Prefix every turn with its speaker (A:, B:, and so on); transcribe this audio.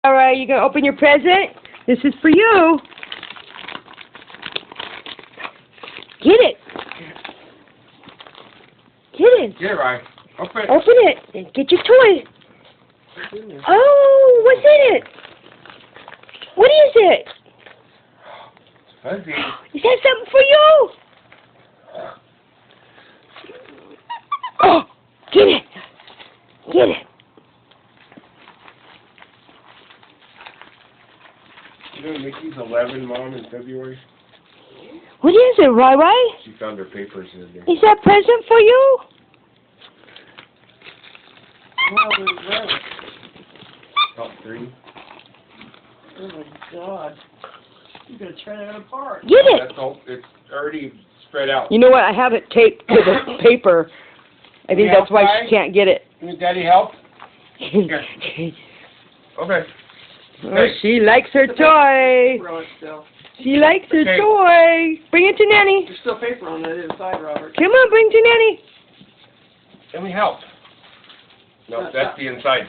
A: All right, you gonna open your present? This is for you. Get it. Get it.
B: Get it right. Open it.
A: Open it and get your toy. Oh, what's in it? What is it?
B: Fuzzy.
A: Is that something for you? Oh, get it. Get it.
B: You know Mickey's 11, Mom, in February?
A: What is it, Rai?
B: She found her papers in there.
A: Is that a present for you?
B: Top 3.
C: Oh my God. You're going to tear that apart.
A: Get it.
B: That's all. It's already spread out.
A: You know what? I have it taped to the paper. I think that's why she can't get it.
B: Can Daddy help? Okay.
A: Oh, she likes her toy.
C: Paper on it still.
A: She likes her
B: Okay.
A: toy. Bring it to Nanny.
C: There's still paper on it inside, Robert.
A: Come on, bring it to Nanny.
B: Can we help? No, that's the inside.